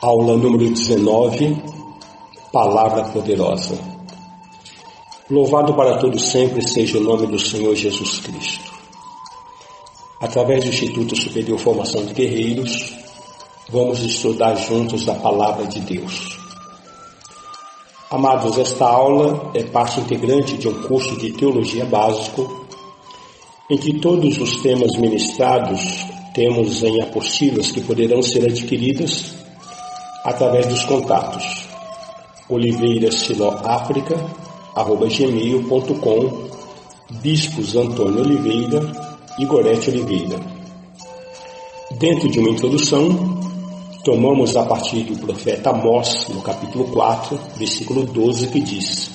Aula número 19, Palavra Poderosa. Louvado para todos sempre seja o nome do Senhor Jesus Cristo. Através do Instituto Superior Formação de Guerreiros, vamos estudar juntos a Palavra de Deus. Amados, esta aula é parte integrante de um curso de Teologia Básico, em que todos os temas ministrados temos em apostilas que poderão ser adquiridas através dos contatos oliveirasiloafrica@gmail.com, Bispos Antônio Oliveira e Gorete Oliveira. Dentro de uma introdução, tomamos a partir do profeta Amós, no capítulo 4, versículo 12, que diz: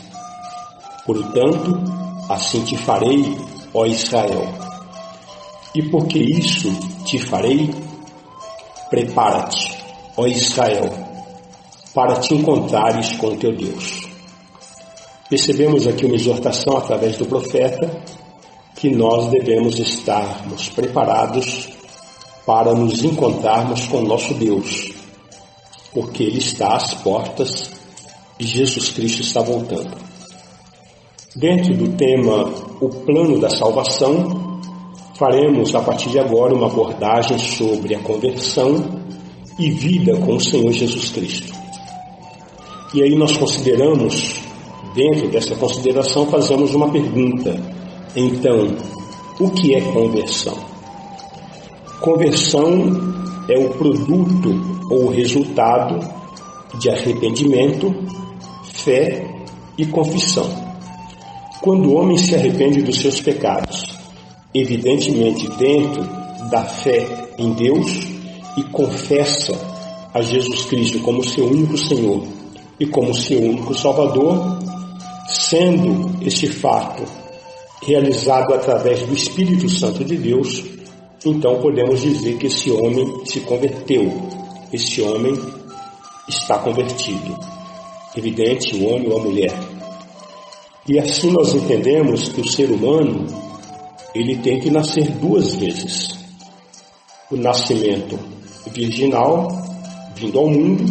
Portanto, assim te farei, ó Israel. E porque isso te farei, prepara-te, ó Israel, para te encontrares com teu Deus. Percebemos aqui uma exortação através do profeta que nós devemos estarmos preparados para nos encontrarmos com nosso Deus, porque Ele está às portas e Jesus Cristo está voltando. Dentro do tema O Plano da Salvação, faremos a partir de agora uma abordagem sobre a conversão e vida com o Senhor Jesus Cristo. E aí nós consideramos, dentro dessa consideração, fazemos uma pergunta. Então, o que é conversão? Conversão é o produto ou o resultado de arrependimento, fé e confissão. Quando o homem se arrepende dos seus pecados, evidentemente dentro da fé em Deus, e confessa a Jesus Cristo como seu único Senhor e como seu único Salvador, sendo este fato realizado através do Espírito Santo de Deus, então podemos dizer que esse homem se converteu, esse homem está convertido. Evidente, o homem ou a mulher. E assim nós entendemos que o ser humano, ele tem que nascer duas vezes. O nascimento virginal, vindo ao mundo,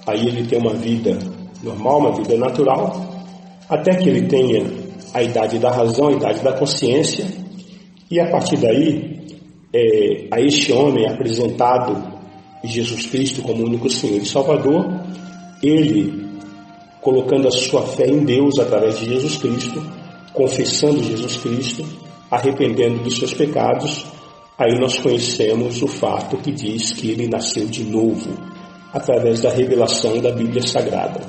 aí ele tem uma vida normal, uma vida natural, até que ele tenha a idade da razão, a idade da consciência, e a partir daí, a este homem apresentado Jesus Cristo como único Senhor e Salvador, ele, colocando a sua fé em Deus através de Jesus Cristo, confessando Jesus Cristo, arrependendo dos seus pecados, aí nós conhecemos o fato que diz que ele nasceu de novo, através da revelação da Bíblia Sagrada.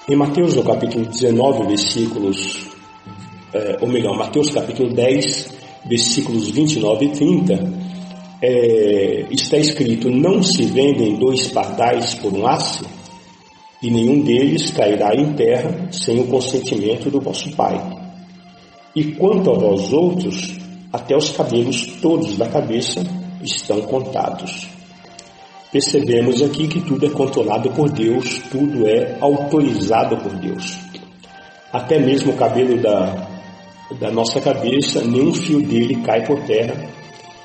Em Mateus, no capítulo 19, Mateus capítulo 10, versículos 29 e 30, está escrito: Não se vendem 2 pardais por um asse, e nenhum deles cairá em terra sem o consentimento do vosso Pai. E quanto a vós outros, até os cabelos todos da cabeça estão contados. Percebemos aqui que tudo é controlado por Deus, tudo é autorizado por Deus. Até mesmo o cabelo da nossa cabeça, nenhum fio dele cai por terra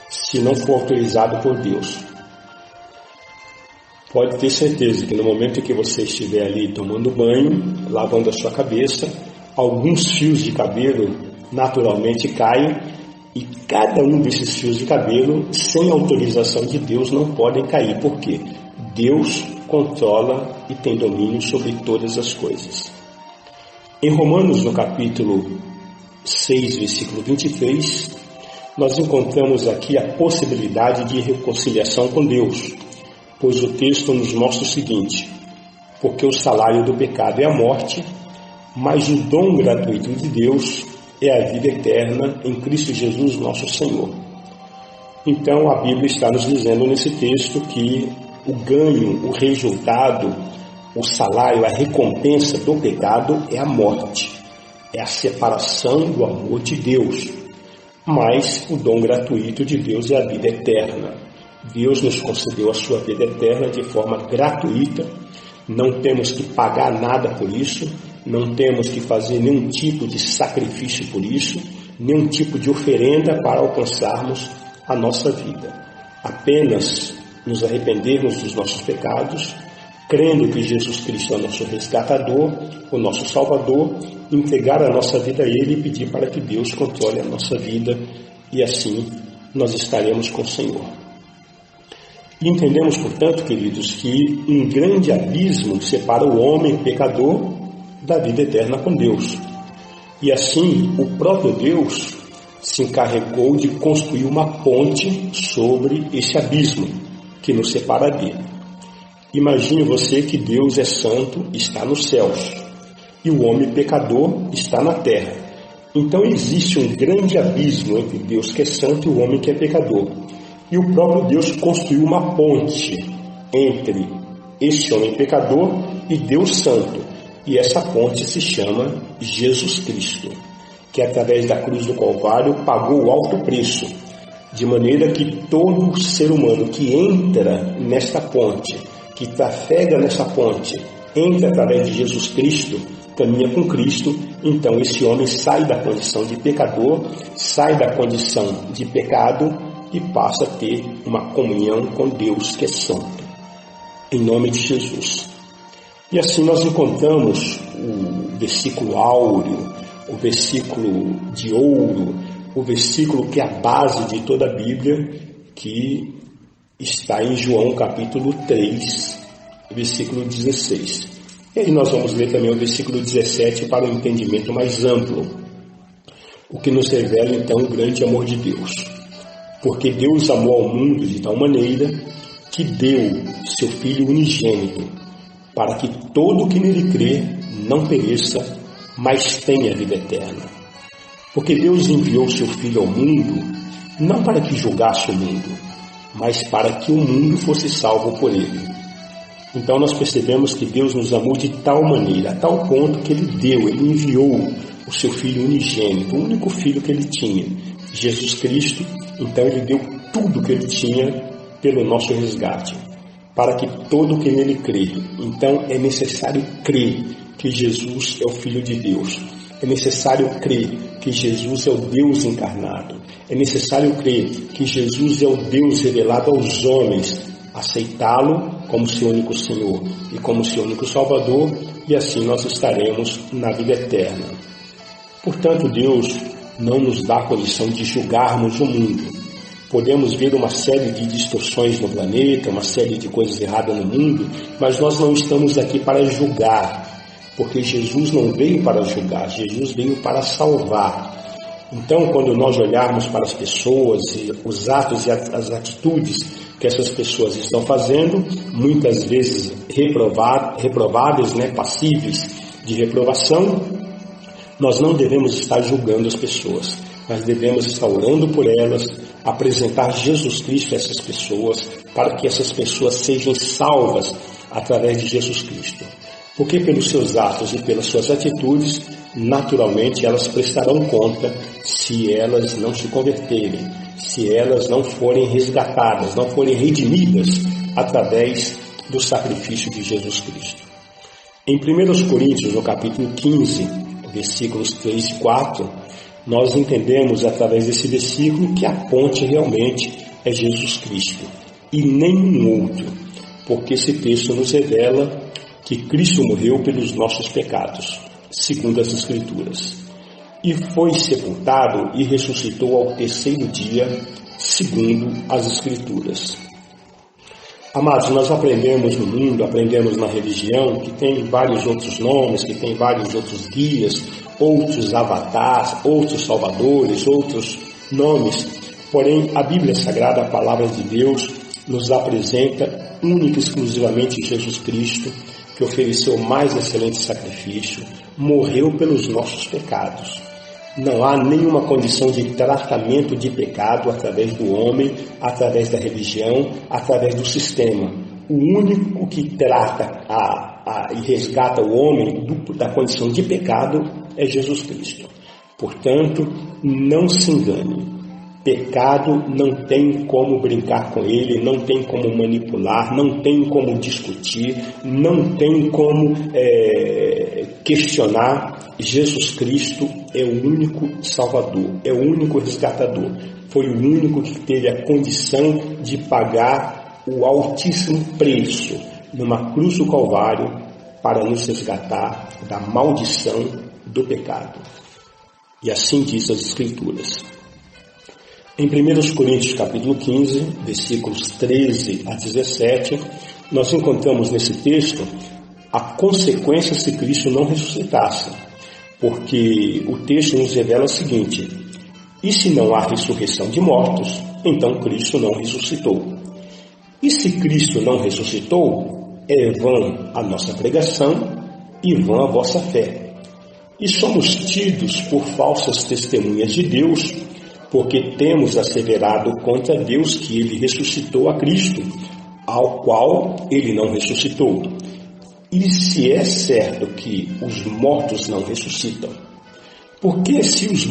se não for autorizado por Deus. Pode ter certeza que no momento em que você estiver ali tomando banho, lavando a sua cabeça, alguns fios de cabelo naturalmente caem, e cada um desses fios de cabelo, sem autorização de Deus, não podem cair, porque Deus controla e tem domínio sobre todas as coisas. Em Romanos, no capítulo 6, versículo 23, nós encontramos aqui a possibilidade de reconciliação com Deus, pois o texto nos mostra o seguinte: porque o salário do pecado é a morte, mas o dom gratuito de Deus é a vida eterna em Cristo Jesus, nosso Senhor. Então a Bíblia está nos dizendo nesse texto que o ganho, o resultado, o salário, a recompensa do pecado é a morte, é a separação do amor de Deus. Mas o dom gratuito de Deus é a vida eterna. Deus nos concedeu a sua vida eterna de forma gratuita, não temos que pagar nada por isso, não temos que fazer nenhum tipo de sacrifício por isso, nenhum tipo de oferenda para alcançarmos a nossa vida. Apenas nos arrependermos dos nossos pecados, crendo que Jesus Cristo é o nosso resgatador, o nosso Salvador, entregar a nossa vida a Ele e pedir para que Deus controle a nossa vida, e assim nós estaremos com o Senhor. E entendemos, portanto, queridos, que um grande abismo separa o homem pecador da vida eterna com Deus. E assim, o próprio Deus se encarregou de construir uma ponte sobre esse abismo que nos separa dele. Imagine você que Deus é santo, está nos céus, e o homem pecador está na terra. Então existe um grande abismo entre Deus que é santo e o homem que é pecador. E o próprio Deus construiu uma ponte entre esse homem pecador e Deus santo. E essa ponte se chama Jesus Cristo, que através da cruz do Calvário pagou o alto preço, de maneira que todo ser humano que entra nesta ponte, que trafega nessa ponte, entra através de Jesus Cristo, caminha com Cristo, então esse homem sai da condição de pecador, sai da condição de pecado e passa a ter uma comunhão com Deus que é santo, em nome de Jesus. E assim nós encontramos o versículo áureo, o versículo de ouro, o versículo que é a base de toda a Bíblia, que está em João capítulo 3, versículo 16. E aí nós vamos ler também o versículo 17 para um entendimento mais amplo, o que nos revela então o grande amor de Deus. Porque Deus amou ao mundo de tal maneira que deu seu Filho unigênito, para que todo o que nele crê não pereça, mas tenha vida eterna. Porque Deus enviou seu Filho ao mundo, não para que julgasse o mundo, mas para que o mundo fosse salvo por ele. Então nós percebemos que Deus nos amou de tal maneira, a tal ponto que Ele enviou o seu Filho unigênito, o único Filho que Ele tinha, Jesus Cristo. Então Ele deu tudo o que Ele tinha pelo nosso resgate, para que todo o que nele crê. Então é necessário crer que Jesus é o Filho de Deus. É necessário crer que Jesus é o Deus encarnado. É necessário crer que Jesus é o Deus revelado aos homens, aceitá-lo como seu único Senhor e como seu único Salvador, e assim nós estaremos na vida eterna. Portanto, Deus não nos dá a condição de julgarmos o mundo. Podemos ver uma série de distorções no planeta, uma série de coisas erradas no mundo, mas nós não estamos aqui para julgar, porque Jesus não veio para julgar, Jesus veio para salvar. Então, quando nós olharmos para as pessoas, os atos e as atitudes que essas pessoas estão fazendo, muitas vezes reprováveis, passíveis de reprovação, nós não devemos estar julgando as pessoas, mas devemos estar orando por elas, apresentar Jesus Cristo a essas pessoas, para que essas pessoas sejam salvas através de Jesus Cristo. Porque pelos seus atos e pelas suas atitudes, naturalmente elas prestarão conta se elas não se converterem, se elas não forem resgatadas, não forem redimidas através do sacrifício de Jesus Cristo. Em 1 Coríntios, no capítulo 15, versículos 3 e 4, nós entendemos através desse versículo que a ponte realmente é Jesus Cristo e nenhum outro, porque esse texto nos revela que Cristo morreu pelos nossos pecados, segundo as Escrituras, e foi sepultado e ressuscitou ao terceiro dia, segundo as Escrituras. Amados, nós aprendemos no mundo, aprendemos na religião, que tem vários outros nomes, que tem vários outros guias, outros avatares, outros salvadores, outros nomes. Porém, a Bíblia Sagrada, a Palavra de Deus, nos apresenta única e exclusivamente Jesus Cristo, que ofereceu o mais excelente sacrifício, morreu pelos nossos pecados. Não há nenhuma condição de tratamento de pecado através do homem, através da religião, através do sistema. O único que trata e resgata o homem da condição de pecado é Jesus Cristo. Portanto, não se engane. Pecado não tem como brincar com ele, não tem como manipular, não tem como discutir, não tem como questionar. Jesus Cristo é o único Salvador, é o único resgatador. Foi o único que teve a condição de pagar o altíssimo preço numa cruz do Calvário para nos resgatar da maldição do pecado. E assim diz as Escrituras. Em 1 Coríntios capítulo 15, versículos 13 a 17, nós encontramos nesse texto a consequência se Cristo não ressuscitasse, porque o texto nos revela o seguinte: e se não há ressurreição de mortos, então Cristo não ressuscitou. E se Cristo não ressuscitou, é vã a nossa pregação e vã a vossa fé. E somos tidos por falsas testemunhas de Deus, porque temos asseverado contra Deus que ele ressuscitou a Cristo, ao qual ele não ressuscitou. E se é certo que os mortos não ressuscitam, porque se os